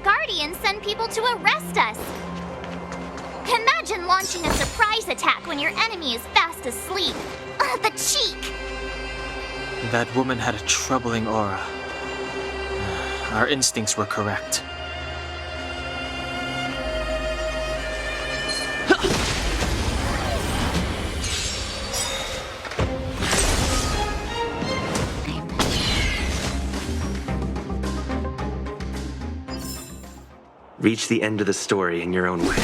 guardians send people to arrest us. Imagine launching a surprise attack when your enemy is fast asleep. The cheek! That woman had a troubling aura. Our instincts were correct. Reach the end of the story in your own way.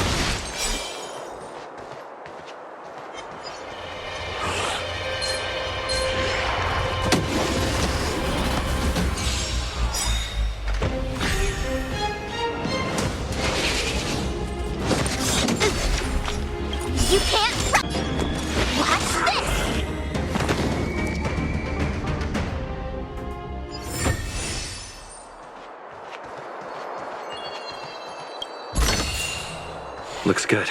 You can't run! Watch this! Looks good.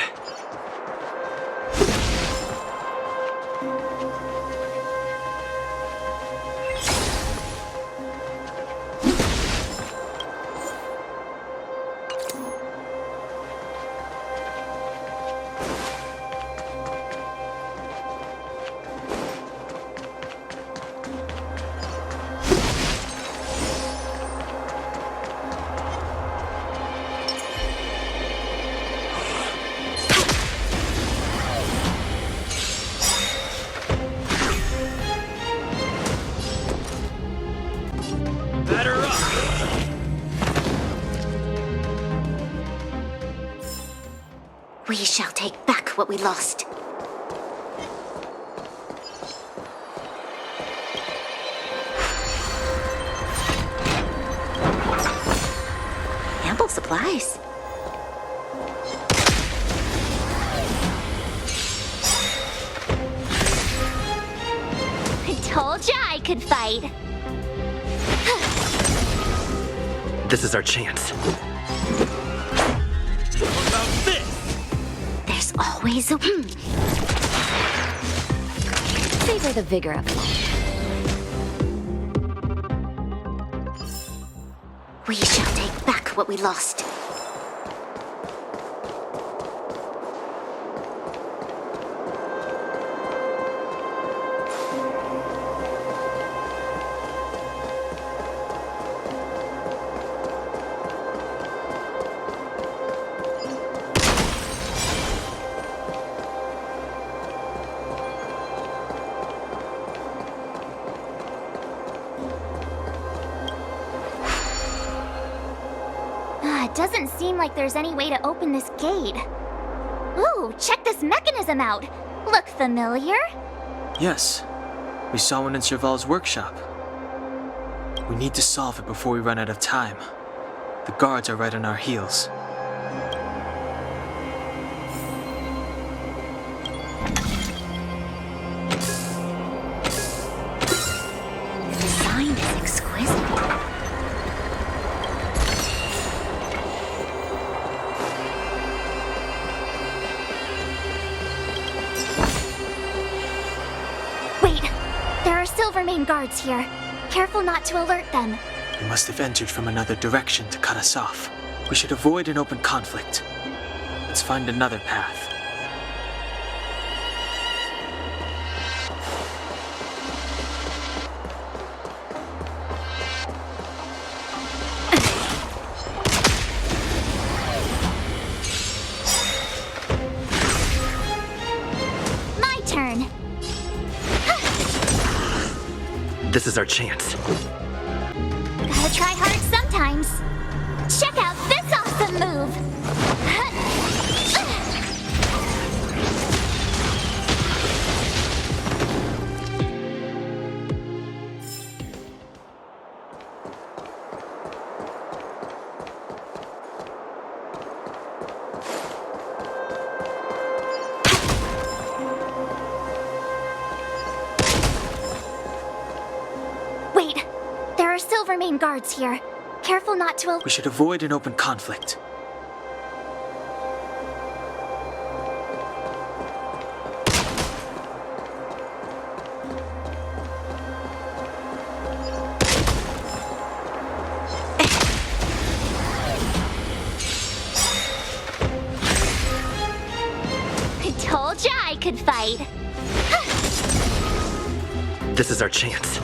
We shall take back what we lost. Ample supplies. I told ya I could fight. This is our chance. What about this? There's always a... Savor the vigor of life. We shall take back what we lost. It doesn't seem like there's any way to open this gate. Ooh, check this mechanism out. Look familiar? Yes, we saw one in Serval's workshop. We need to solve it before we run out of time. The guards are right on our heels. The design is exquisite. There are Silvermane guards here. Careful not to alert them. They must have entered from another direction to cut us off. We should avoid an open conflict. Let's find another path. My turn. This is our chance. Gotta try hard sometimes. Check out this awesome move! Wait, there are Silvermane guards here. Careful not to... We should avoid an open conflict. Told ya I could fight. This is our chance.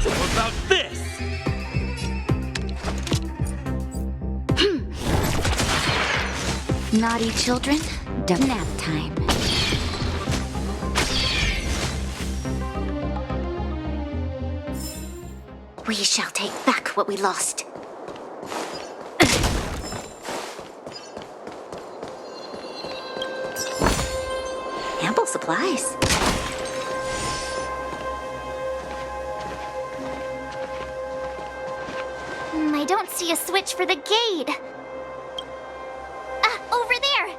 What about this? Naughty children, nap time. We shall take back what we lost. Ample supplies. I don't see a switch for the gate. Ah, over there!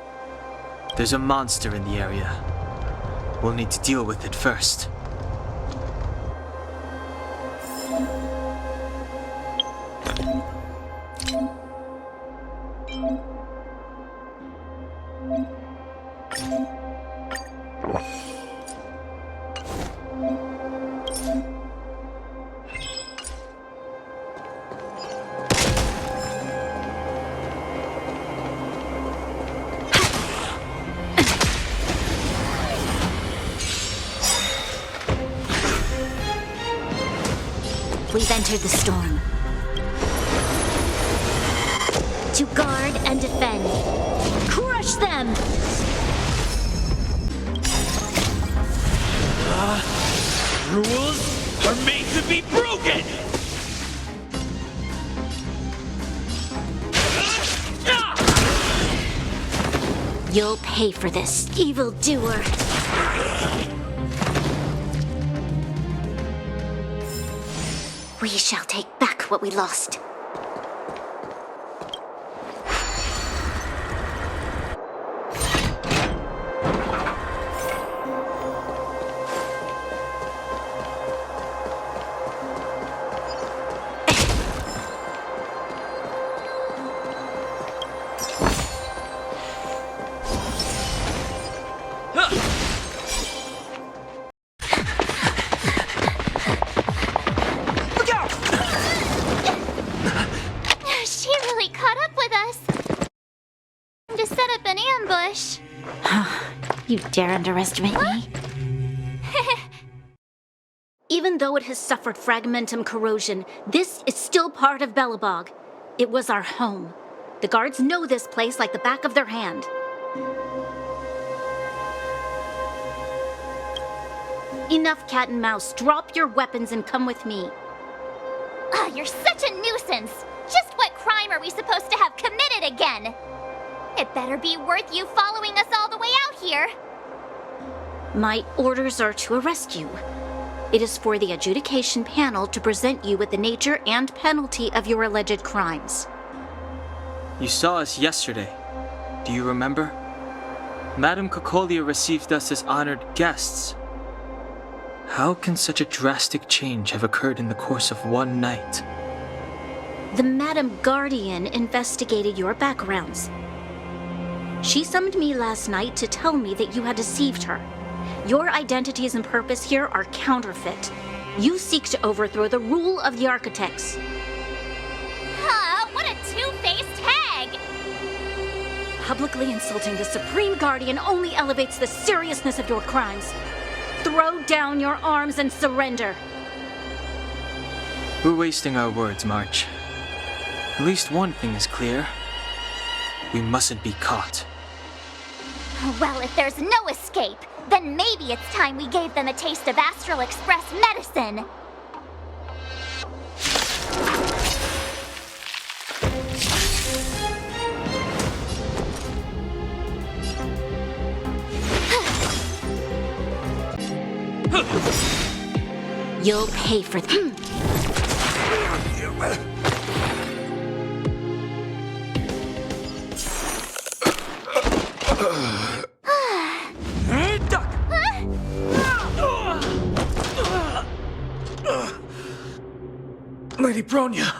There's a monster in the area. We'll need to deal with it first. We've entered the storm. To guard and defend. Crush them! Rules are made to be broken! You'll pay for this, evildoer. We shall take back what we lost. She really caught up with us. To set up an ambush. You dare underestimate me? Even though it has suffered fragmentum corrosion, this is still part of Belobog. It was our home. The guards know this place like the back of their hand. Enough cat and mouse. Drop your weapons and come with me. You're such a nuisance. Just what crime are we supposed to have committed again? It better be worth you following us all the way out here. My orders are to arrest you. It is for the adjudication panel to present you with the nature and penalty of your alleged crimes. You saw us yesterday. Do you remember? Madame Cocolia received us as honored guests. How can such a drastic change have occurred in the course of one night? The Madam Guardian investigated your backgrounds. She summoned me last night to tell me that you had deceived her. Your identities and purpose here are counterfeit. You seek to overthrow the rule of the architects. What a two-faced hag! Publicly insulting the Supreme Guardian only elevates the seriousness of your crimes. Throw down your arms and surrender. We're wasting our words, March. At least one thing is clear. We mustn't be caught. Well, if there's no escape, then maybe it's time we gave them a taste of Astral Express medicine. You'll pay for them. Lady Bronya!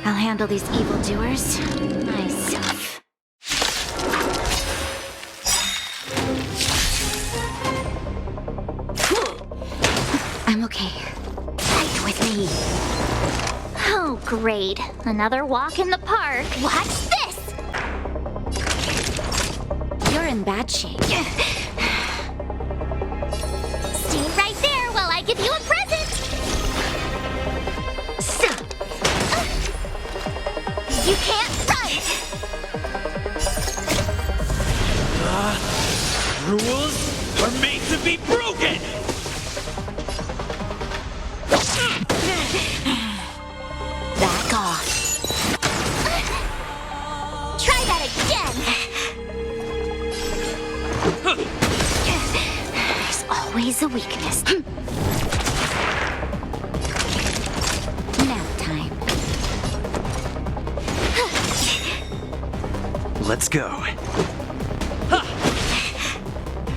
I'll handle these evildoers myself. I'm okay. Fight with me. Oh, great. Another walk in the park. Watch this! in bad shape. Stay right there while I give you a present! You can't run! Rules are made to be broken! Back off. Try that again! There's always a weakness. Nap time. Let's go.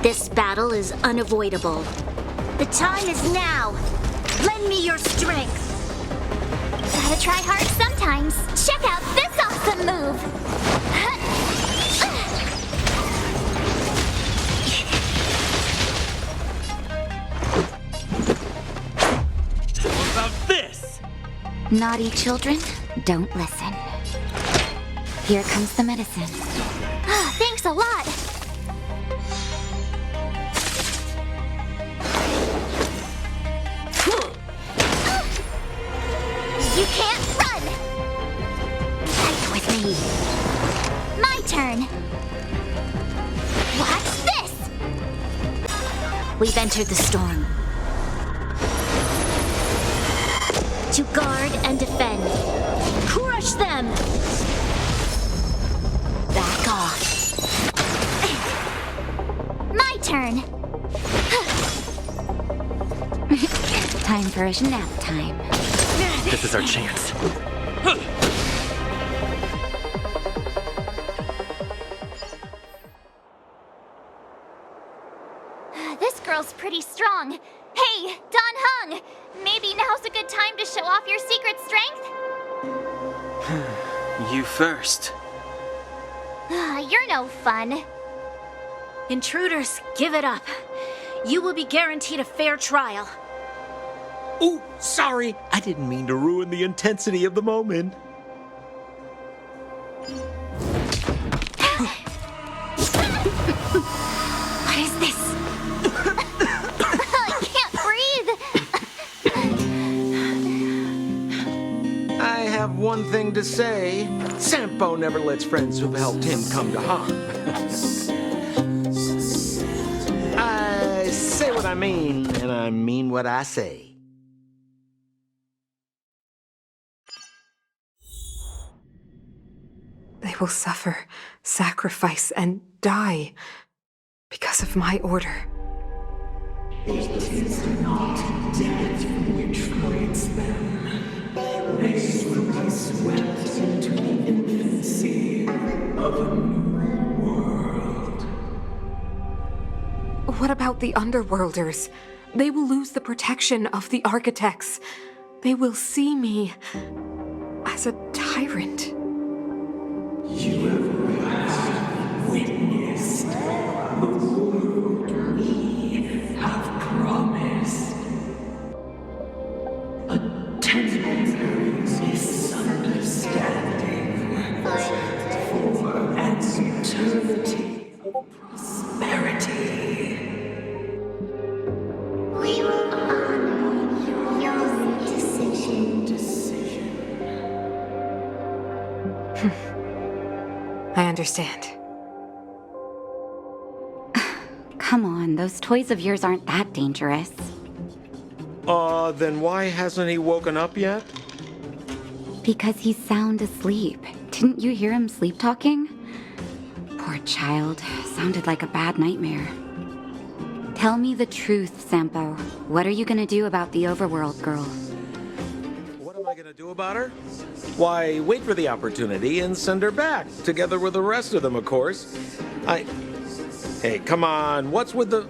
This battle is unavoidable. The time is now. Lend me your strength. Gotta try hard sometimes. Check out this awesome move. What about this? Naughty children, don't listen. Here comes the medicine. Thanks a lot. You can't run! Fight with me. My turn. Watch this! We've entered the storm. To guard and defend. Crush them! Back off. My turn. Time for a nap time. This is our chance. This girl's pretty strong. Hey, Don Hung! Maybe now's a good time to show off your secret strength? You first. You're no fun. Intruders, give it up. You will be guaranteed a fair trial. Ooh, sorry. I didn't mean to ruin the intensity of the moment. What is this? I can't breathe. I have one thing to say. Sampo never lets friends who've helped him come to harm. I say what I mean, and I mean what I say. They will suffer, sacrifice, and die because of my order. It is not death which frees them. They will be swept into the infancy of a new world. What about the underworlders? They will lose the protection of the architects. They will see me as a tyrant. You have witnessed the world we have promised. A temporary misunderstanding for an eternity of prosperity. We will honor your decision. I understand. Come on, those toys of yours aren't that dangerous. Then why hasn't he woken up yet? Because he's sound asleep. Didn't you hear him sleep talking? Poor child. Sounded like a bad nightmare. Tell me the truth, Sampo. What are you gonna do about the overworld girl? What am I gonna do about her? Why, wait for the opportunity and send her back, together with the rest of them, of course. Hey, come on, what's with the...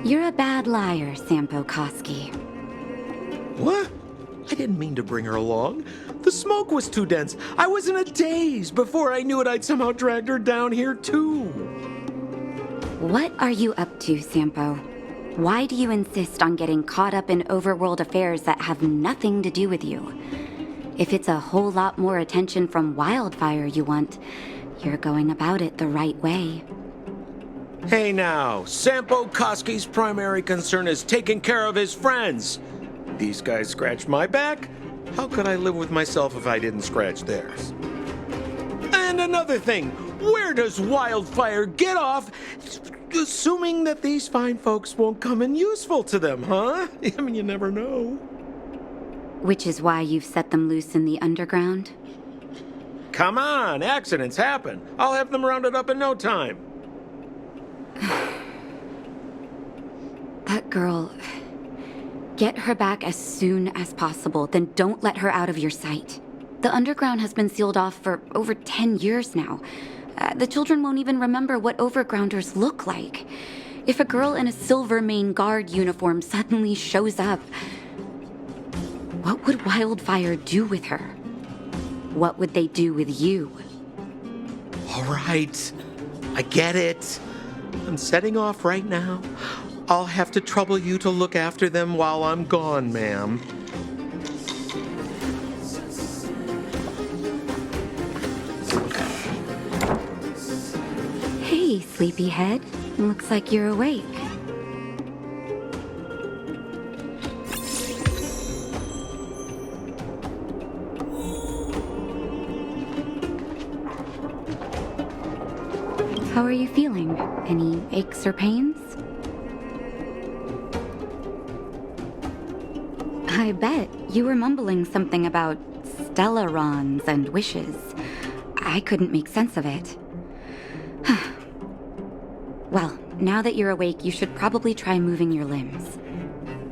You're a bad liar, Sampo Koski. What? I didn't mean to bring her along. The smoke was too dense. I was in a daze. Before I knew it, I'd somehow dragged her down here, too. What are you up to, Sampo? Why do you insist on getting caught up in overworld affairs that have nothing to do with you? If it's a whole lot more attention from Wildfire you want, you're going about it the right way. Hey now, Sampo Koski's primary concern is taking care of his friends. These guys scratch my back. How could I live with myself if I didn't scratch theirs? And another thing, where does Wildfire get off assuming that these fine folks won't come in useful to them, huh? I mean, you never know. Which is why you've set them loose in the underground? Come on, accidents happen. I'll have them rounded up in no time. That girl... Get her back as soon as possible, then don't let her out of your sight. The underground has been sealed off for over 10 years now. The children won't even remember what overgrounders look like. If a girl in a Silvermane Guard uniform suddenly shows up, what would Wildfire do with her? What would they do with you? All right, I get it. I'm setting off right now. I'll have to trouble you to look after them while I'm gone, ma'am. Hey, sleepyhead. Looks like you're awake. How are you feeling? Any aches or pains? I bet you were mumbling something about stellarons and wishes. I couldn't make sense of it. Well, now that you're awake, you should probably try moving your limbs.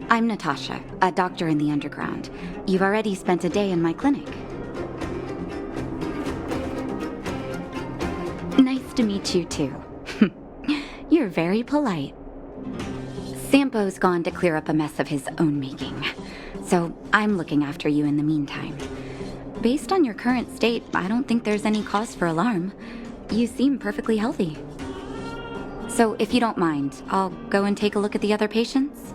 I'm Natasha, a doctor in the underground. You've already spent a day in my clinic. Nice to meet you, too. You're very polite. Sampo's gone to clear up a mess of his own making, so I'm looking after you in the meantime. Based on your current state, I don't think there's any cause for alarm. You seem perfectly healthy. So if you don't mind, I'll go and take a look at the other patients.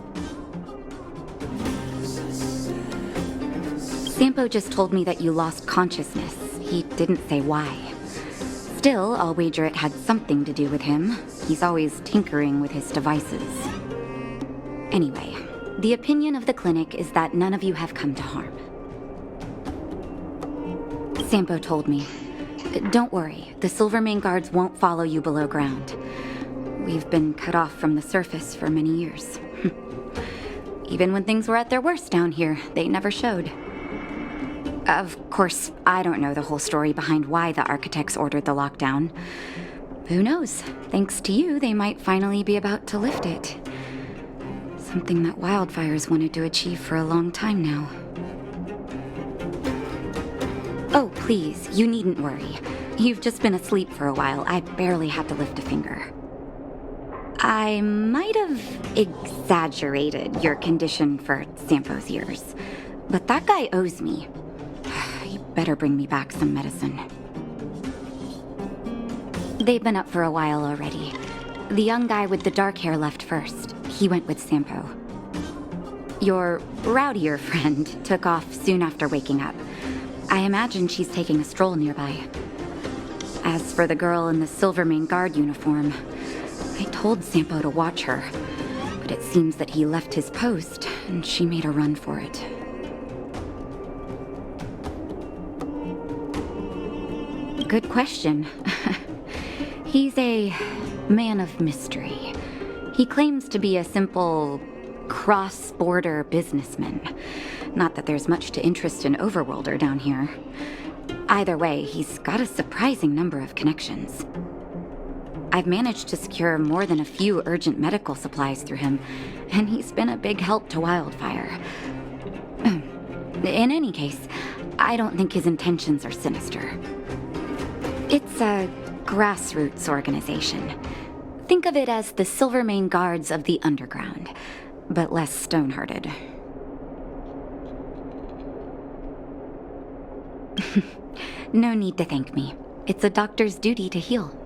Sampo just told me that you lost consciousness. He didn't say why. Still, I'll wager it had something to do with him. He's always tinkering with his devices. Anyway, the opinion of the clinic is that none of you have come to harm. Sampo told me. Don't worry, the Silvermane Guards won't follow you below ground. We've been cut off from the surface for many years. Even when things were at their worst down here, they never showed. Of course, I don't know the whole story behind why the architects ordered the lockdown. Who knows? Thanks to you, they might finally be about to lift it. Something that Wildfire's wanted to achieve for a long time now. Oh, please, you needn't worry. You've just been asleep for a while. I barely had to lift a finger. I might have exaggerated your condition for Sampo's years, but that guy owes me. You better bring me back some medicine. They've been up for a while already. The young guy with the dark hair left first. He went with Sampo. Your rowdier friend took off soon after waking up. I imagine she's taking a stroll nearby. As for the girl in the Silvermane Guard uniform, I told Sampo to watch her, but it seems that he left his post and she made a run for it. Good question. He's a man of mystery. He claims to be a simple cross-border businessman. Not that there's much to interest an overworlder down here. Either way, he's got a surprising number of connections. I've managed to secure more than a few urgent medical supplies through him, and he's been a big help to Wildfire. In any case, I don't think his intentions are sinister. It's a grassroots organization. Think of it as the Silvermane Guards of the Underground, but less stone-hearted. No need to thank me. It's a doctor's duty to heal.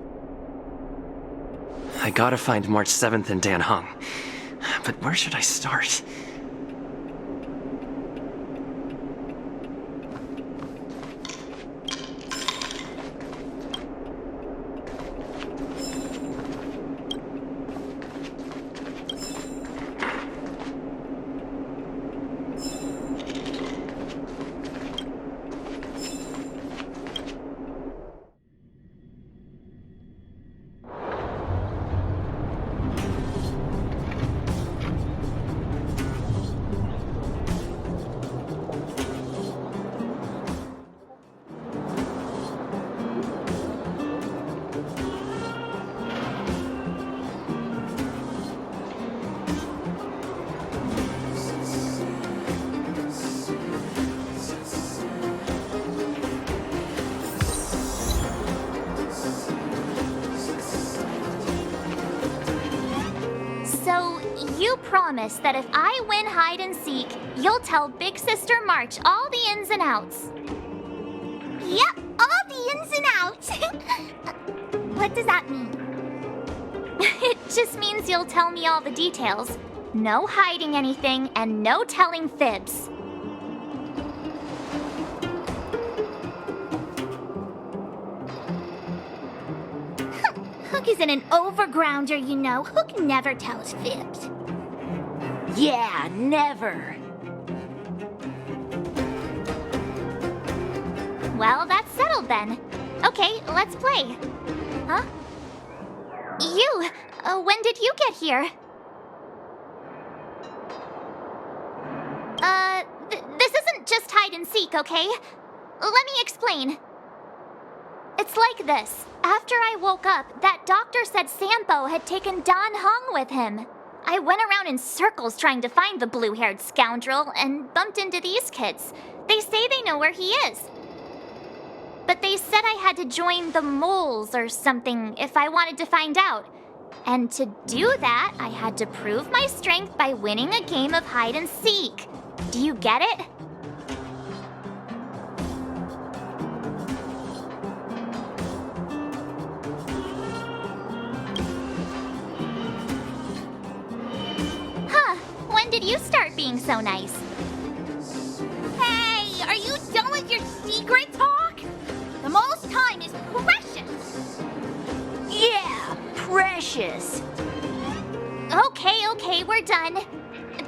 I gotta find March 7th in Dan Hung. But where should I start? you promise that if I win hide and seek, you'll tell Big Sister March all the ins and outs. Yep, all the ins and outs. What does that mean? It just means you'll tell me all the details. No hiding anything and no telling fibs. Hook isn't an overgrounder, you know. Hook never tells fibs. Yeah, never. Well, that's settled then. Okay, let's play. Huh? You, when did you get here? This isn't just hide and seek, okay? Let me explain. It's like this. After I woke up, that doctor said Sampo had taken Dan Hung with him. I went around in circles trying to find the blue-haired scoundrel and bumped into these kids. They say they know where he is. But they said I had to join the moles or something if I wanted to find out. And to do that, I had to prove my strength by winning a game of hide and seek. Do you get it? Huh, when did you start being so nice? Hey, are you done with your secret talk? The mole's time is precious. Yeah, precious. Okay, we're done.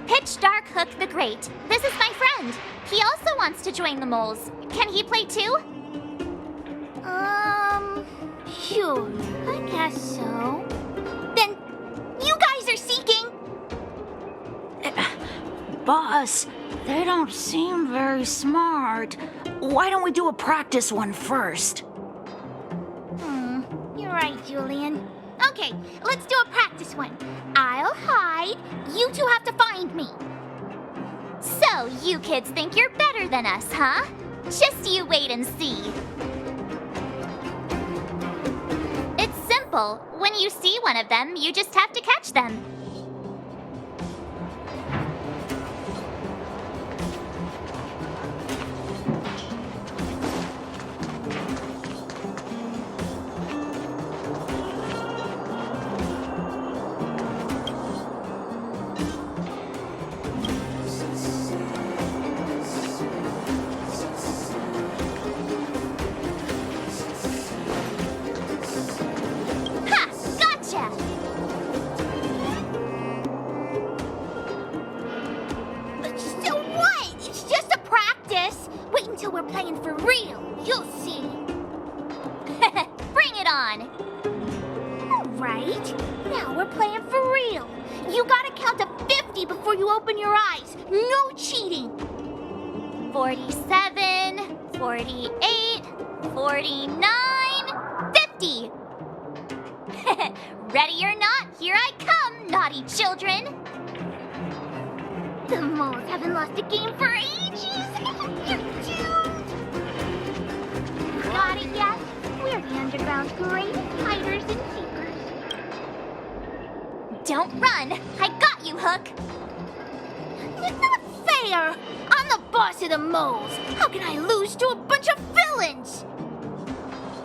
Pitch Dark Hook the Great. This is my friend. He also wants to join the moles. Can he play too? Sure. I guess so. Then, you guys are seeking. Boss, they don't seem very smart. Why don't we do a practice one first? You're right, Julian. Okay, let's do a practice one. I'll hide. You two have to find me. So, you kids think you're better than us, huh? Just you wait and see. It's simple. When you see one of them, you just have to catch them. We're playing for real. You'll see. Bring it on. All right. Now we're playing for real. You gotta count to 50 before you open your eyes. No cheating. 47, 48, 49, 50. Ready or not, here I come, naughty children. The moles haven't lost a game for ages. You're doomed. Got it yet? We're the underground's greatest hiders and seekers. Don't run. I got you, Hook. It's not fair. I'm the boss of the moles. How can I lose to a bunch of villains?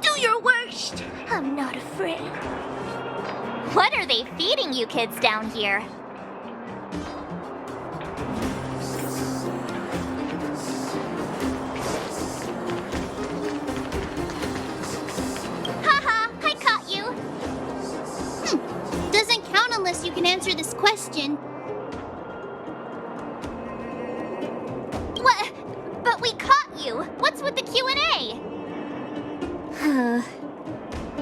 Do your worst. I'm not afraid. What are they feeding you kids down here? Unless you can answer this question. What? But we caught you. What's with the Q&A?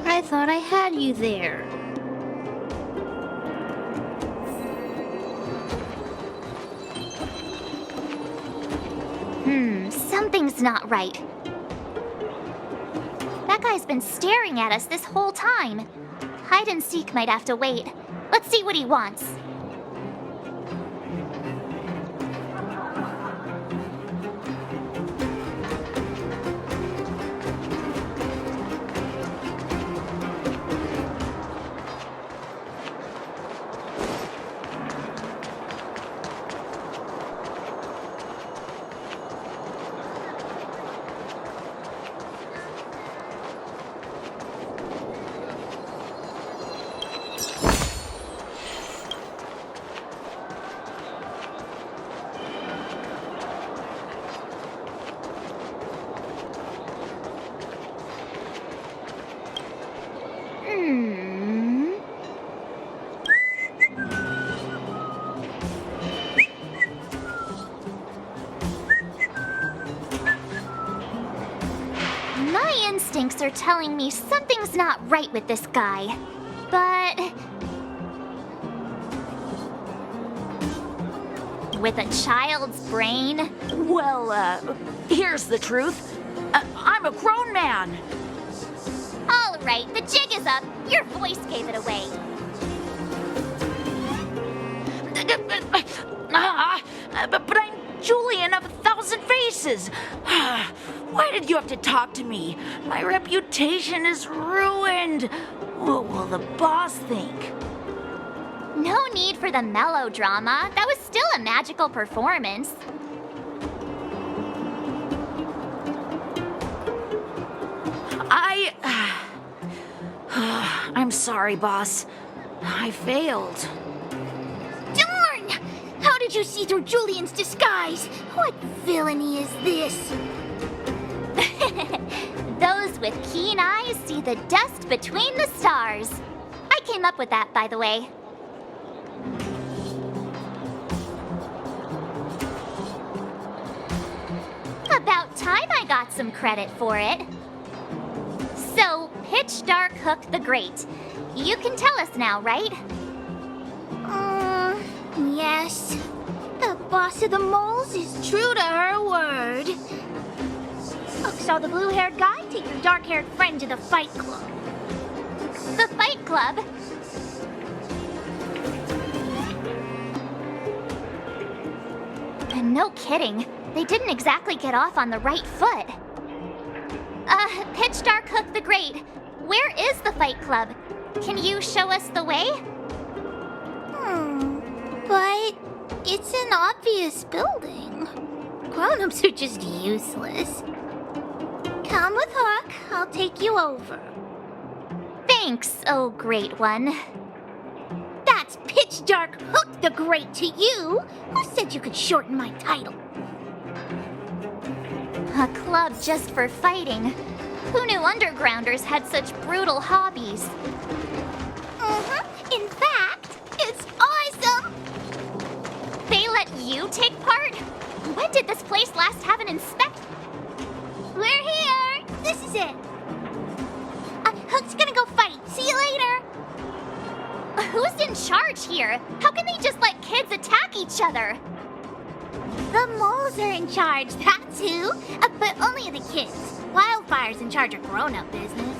I thought I had you there. Something's not right. That guy's been staring at us this whole time. Hide and seek might have to wait. Let's see what he wants. are telling me something's not right with this guy. But... with a child's brain? Well, here's the truth. I'm a grown man. All right, the jig is up. Your voice gave it away. But I'm Julian of 1,000 Faces. Why did you have to talk to me? My reputation is ruined. What will the boss think? No need for the melodrama. That was still a magical performance. I'm sorry, boss. I failed. Darn! How did you see through Julian's disguise? What villainy is this? Those with keen eyes see the dust between the stars. I came up with that, by the way. About time I got some credit for it. So, Pitch Dark Hook the Great. You can tell us now, right? Yes. The boss of the moles is true to her word. Look, saw the blue-haired guy take your dark-haired friend to the Fight Club. The Fight Club? And no kidding, they didn't exactly get off on the right foot. Pitch Dark Hook the Great, where is the Fight Club? Can you show us the way? But it's an obvious building. Grown-ups are just useless. Come with Hook, I'll take you over. Thanks, oh great one. That's Pitch Dark Hook the Great to you. Who said you could shorten my title? A club just for fighting. Who knew undergrounders had such brutal hobbies? In fact, it's awesome! They let you take part? When did this place last have an inspection? We're here! This is it! Hook's gonna go fight. See you later! Who's in charge here? How can they just let kids attack each other? The moles are in charge, that's who. But only the kids. Wildfire's in charge of grown-up business.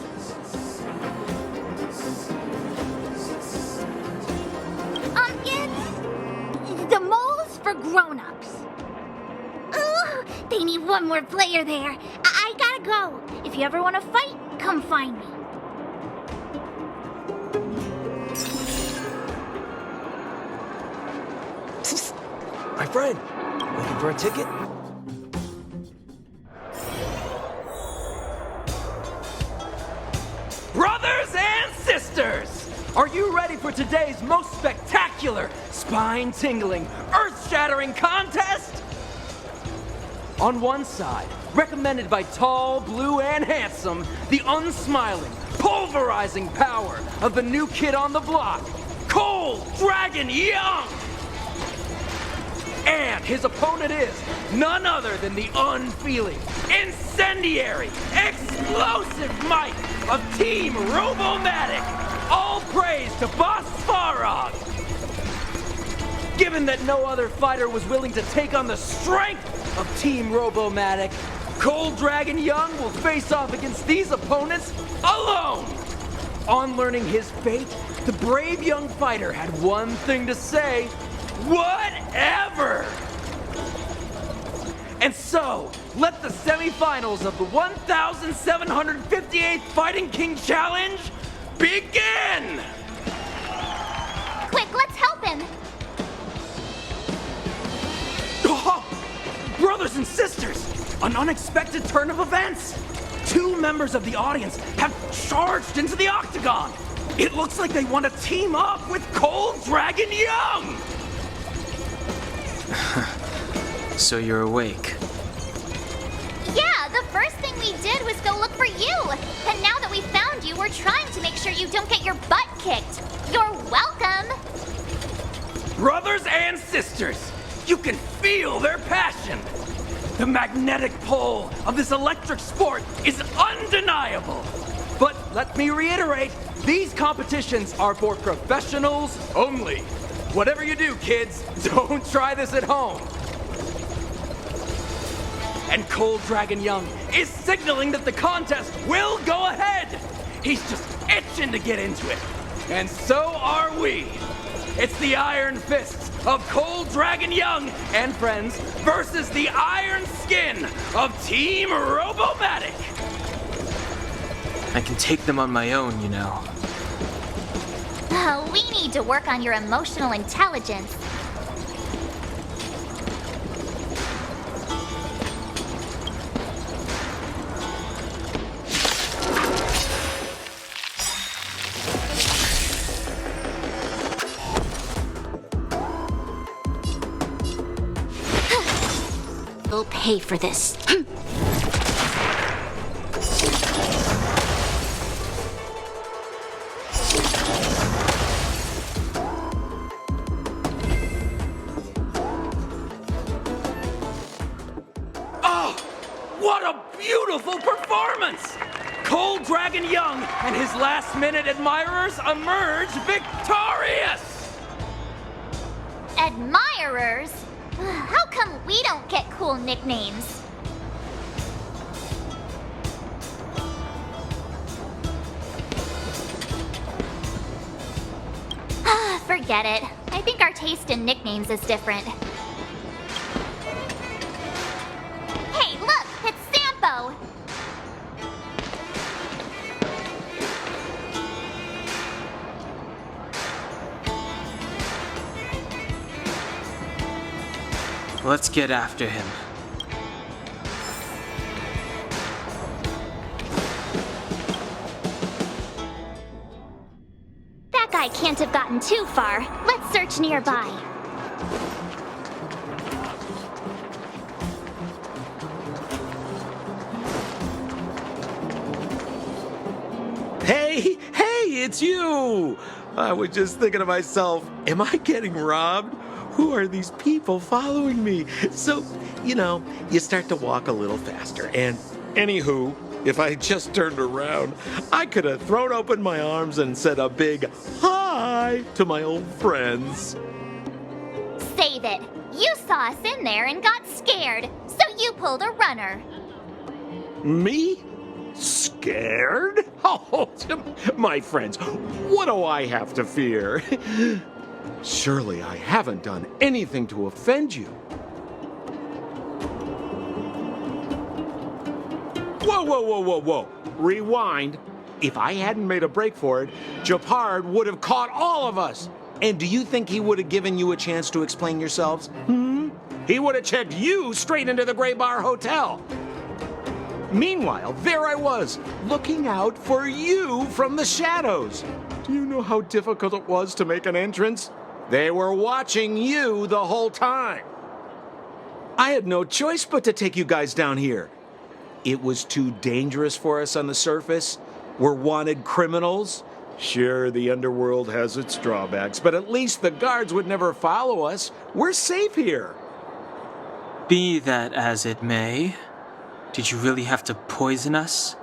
It's the moles for grown-ups. Ooh, they need one more player there. I gotta go. If you ever want to fight, come find me. My friend, looking for a ticket? Brothers and sisters, are you ready for today's most spectacular, spine-tingling, earth-shattering contest? On one side, recommended by tall, blue, and handsome, the unsmiling, pulverizing power of the new kid on the block, Cold Dragon Young! And his opponent is none other than the unfeeling, incendiary, explosive might of Team Robomatic. All praise to Boss Farog. Given that no other fighter was willing to take on the strength of Team Robomatic, Cold Dragon Young will face off against these opponents alone. On learning his fate, the brave young fighter had one thing to say: whatever! And so, let the semifinals of the 1,758th Fighting King Challenge begin! Quick, let's help him! Oh, brothers and sisters, an unexpected turn of events! 2 members of the audience have charged into the octagon! It looks like they want to team up with Cold Dragon Young! So you're awake. Yeah, the first thing we did was go look for you. And now that we found you, we're trying to make sure you don't get your butt kicked. You're welcome. Brothers and sisters, you can feel their passion. The magnetic pull of this electric sport is undeniable. But let me reiterate, these competitions are for professionals only. Whatever you do, kids, don't try this at home. And Cold Dragon Young is signaling that the contest will go ahead. He's just itching to get into it. And so are we. It's the Iron Fists of Cold Dragon Young and friends versus the Iron Skin of Team Robomatic. I can take them on my own, you know. Oh, we need to work on your emotional intelligence. You'll pay for this. Oh, what a beautiful performance! Cold Dragon Young and his last-minute admirers emerge victorious! Admirers? How come we don't get cool nicknames? Forget it. I think our taste in nicknames is different. Hey, look! It's Sampo! Let's get after him. That guy can't have gotten too far. Let's search nearby. Hey, it's you! I was just thinking to myself, am I getting robbed? Who are these people following me? So, you start to walk a little faster. And anywho, if I just turned around, I could have thrown open my arms and said a big hi to my old friends. Save it. You saw us in there and got scared, so you pulled a runner. Me? Scared? Oh, my friends, what do I have to fear? Surely I haven't done anything to offend you. Whoa. Rewind. If I hadn't made a break for it, Japard would have caught all of us. And do you think he would have given you a chance to explain yourselves? He would have checked you straight into the Gray Bar Hotel. Meanwhile, there I was, looking out for you from the shadows. Do you know how difficult it was to make an entrance? They were watching you the whole time. I had no choice but to take you guys down here. It was too dangerous for us on the surface. We're wanted criminals. Sure, the underworld has its drawbacks, but at least the guards would never follow us. We're safe here. Be that as it may, did you really have to poison us?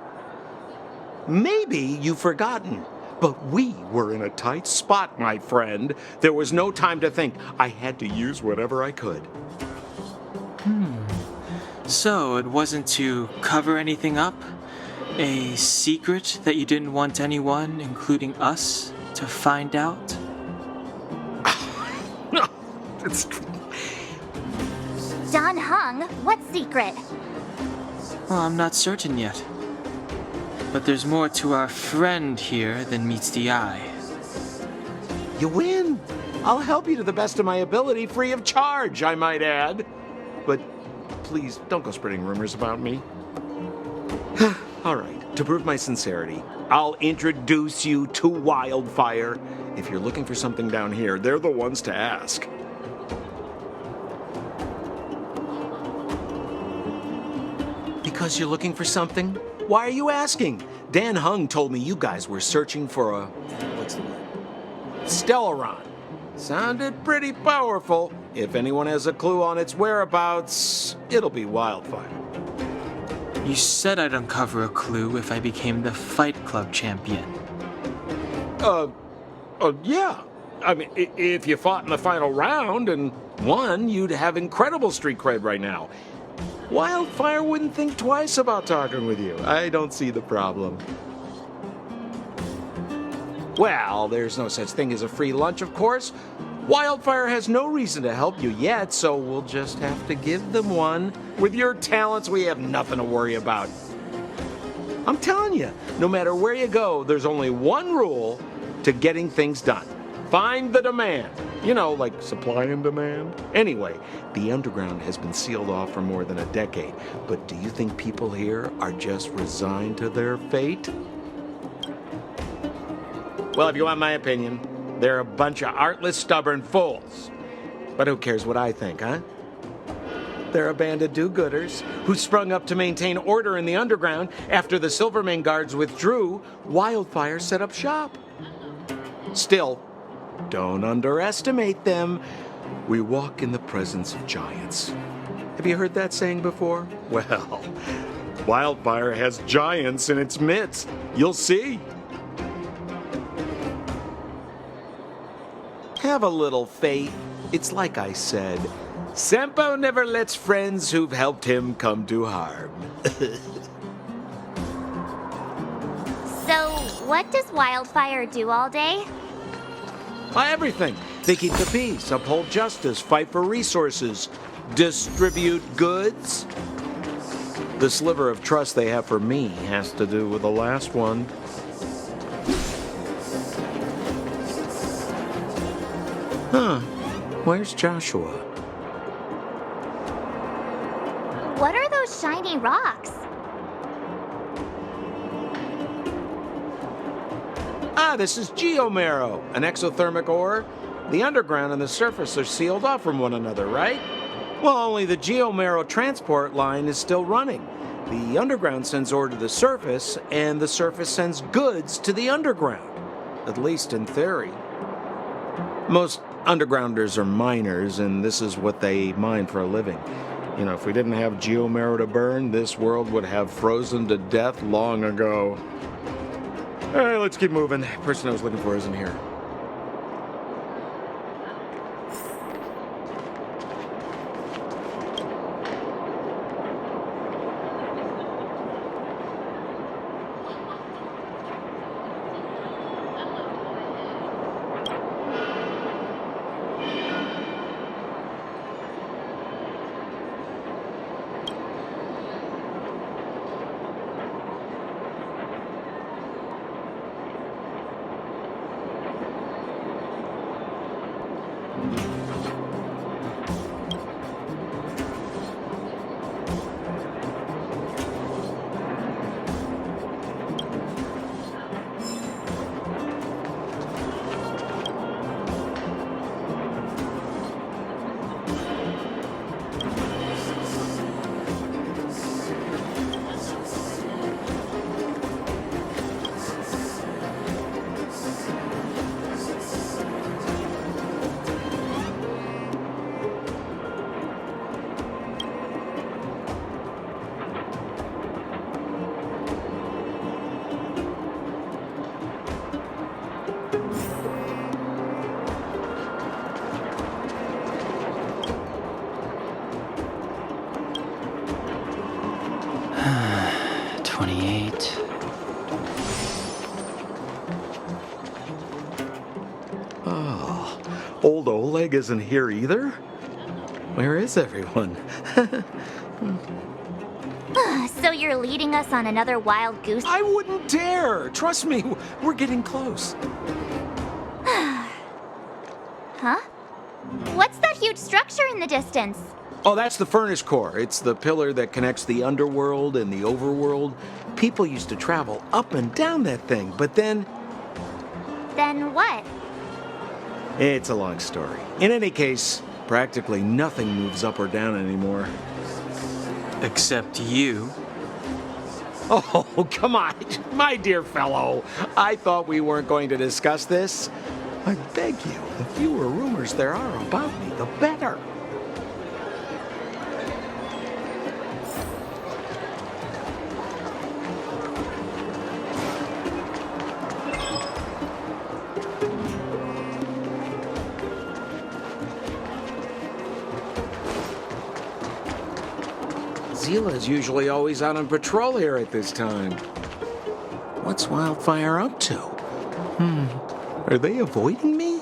Maybe you've forgotten, but we were in a tight spot, my friend. There was no time to think. I had to use whatever I could. So it wasn't to cover anything up? A secret that you didn't want anyone, including us, to find out? No, it's... Don Hung, what secret? Well, I'm not certain yet. But there's more to our friend here than meets the eye. You win. I'll help you to the best of my ability, free of charge, I might add. But please, don't go spreading rumors about me. All right, to prove my sincerity, I'll introduce you to Wildfire. If you're looking for something down here, they're the ones to ask. Because you're looking for something? Why are you asking? Dan Hung told me you guys were searching for a... what's the word? Stellaron. Sounded pretty powerful. If anyone has a clue on its whereabouts, it'll be Wildfire. You said I'd uncover a clue if I became the Fight Club champion. Yeah. I mean, if you fought in the final round and won, you'd have incredible street cred right now. Wildfire wouldn't think twice about talking with you. I don't see the problem. Well, there's no such thing as a free lunch, of course. Wildfire has no reason to help you yet, so we'll just have to give them one. With your talents, we have nothing to worry about. I'm telling you, no matter where you go, there's only one rule to getting things done. Find the demand. You know, like supply and demand. Anyway, the underground has been sealed off for more than a decade. But do you think people here are just resigned to their fate? Well, if you want my opinion, they're a bunch of artless, stubborn fools. But who cares what I think, huh? They're a band of do-gooders who sprung up to maintain order in the underground after the Silvermane guards withdrew. Wildfire set up shop. Still, don't underestimate them. We walk in the presence of giants. Have you heard that saying before? Well, Wildfire has giants in its midst. You'll see. Have a little faith. It's like I said, Sampo never lets friends who've helped him come to harm. So, what does Wildfire do all day? Everything. They keep the peace, uphold justice, fight for resources, distribute goods. The sliver of trust they have for me has to do with the last one. Huh. Where's Joshua? What are those shiny rocks? This is geomarrow, an exothermic ore. The underground and the surface are sealed off from one another, right? Well, only the geomarrow transport line is still running. The underground sends ore to the surface, and the surface sends goods to the underground. At least in theory. Most undergrounders are miners, and this is what they mine for a living. You know, if we didn't have geomarrow to burn, this world would have frozen to death long ago. All right, let's keep moving. The person I was looking for isn't here. Old Oleg isn't here either? Where is everyone? So you're leading us on another wild goose? I wouldn't dare! Trust me, we're getting close. Huh? What's that huge structure in the distance? Oh, that's the furnace core. It's the pillar that connects the underworld and the overworld. People used to travel up and down that thing, but then... Then what? It's a long story. In any case, practically nothing moves up or down anymore. Except you. Oh, come on, my dear fellow. I thought we weren't going to discuss this. I beg you, the fewer rumors there are about me, the better. Zila's usually always out on patrol here at this time. What's Wildfire up to? Are they avoiding me?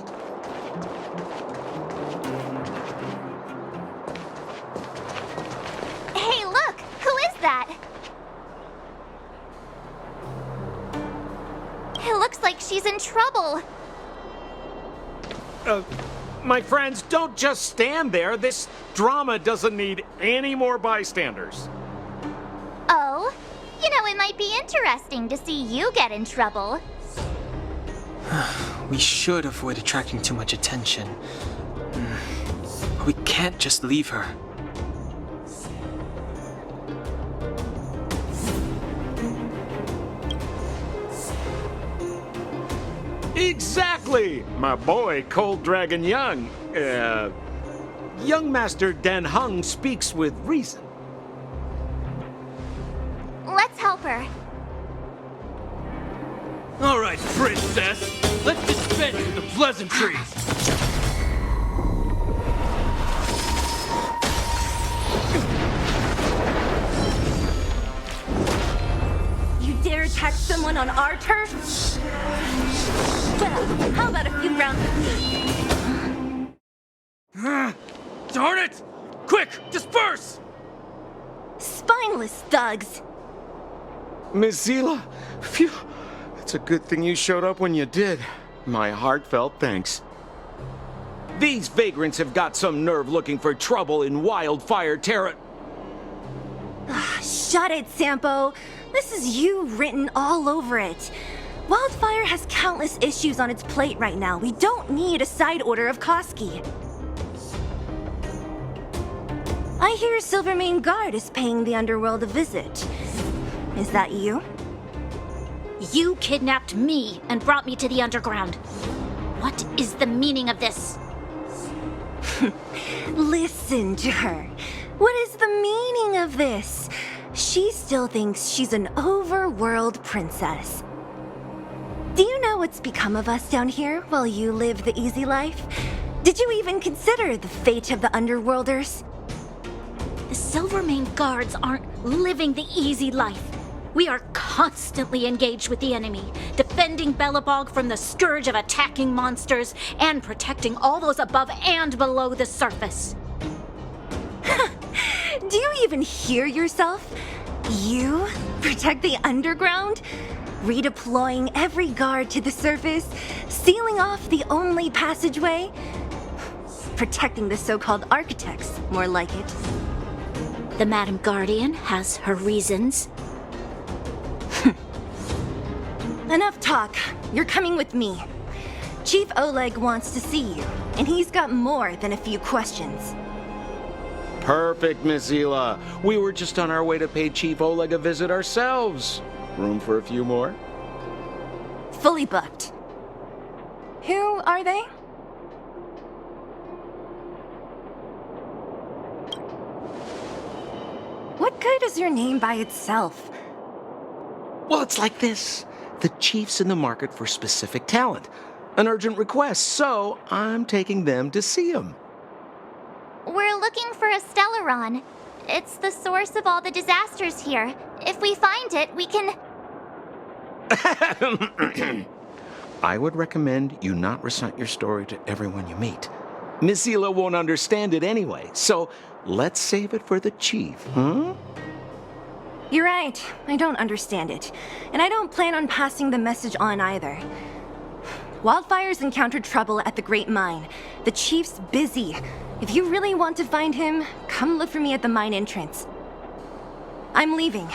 Hey, look! Who is that? It looks like she's in trouble. My friends, don't just stand there. This drama doesn't need any more bystanders. Oh? You know, it might be interesting to see you get in trouble. We should avoid attracting too much attention. We can't just leave her. Exactly! My boy, Cold Dragon Young. Young Master Dan Heng speaks with reason. Let's help her. All right, princess. Let's dispense with the pleasantries. You dare attack someone on our turf? Well, how about a few rounds of me? Darn it! Quick, disperse! Spineless thugs! Miss Zila, phew. It's a good thing you showed up when you did. My heartfelt thanks. These vagrants have got some nerve looking for trouble in Wildfire Terra. Shut it, Sampo. This is you written all over it. Wildfire has countless issues on its plate right now. We don't need a side order of Koski. I hear Silvermane Guard is paying the underworld a visit. Is that you? You kidnapped me and brought me to the underground. What is the meaning of this? Listen to her. What is the meaning of this? She still thinks she's an overworld princess. Do you know what's become of us down here while you live the easy life? Did you even consider the fate of the underworlders? The Silvermane Guards aren't living the easy life. We are constantly engaged with the enemy, defending Belobog from the scourge of attacking monsters and protecting all those above and below the surface. Do you even hear yourself? You protect the underground? Redeploying every guard to the surface? Sealing off the only passageway? Protecting the so-called architects, more like it. The Madam Guardian has her reasons. Enough talk. You're coming with me. Chief Oleg wants to see you, and he's got more than a few questions. Perfect, Miss Zila. We were just on our way to pay Chief Oleg a visit ourselves. Room for a few more? Fully booked. Who are they? What good is your name by itself? Well, it's like this. The chief's in the market for specific talent. An urgent request, so I'm taking them to see him. We're looking for a Stellaron. It's the source of all the disasters here. If we find it, we can... I would recommend you not recite your story to everyone you meet. Miss Zila won't understand it anyway, so let's save it for the chief, huh? You're right. I don't understand it. And I don't plan on passing the message on either. Wildfire's encountered trouble at the Great Mine. The chief's busy. If you really want to find him, come look for me at the mine entrance. I'm leaving.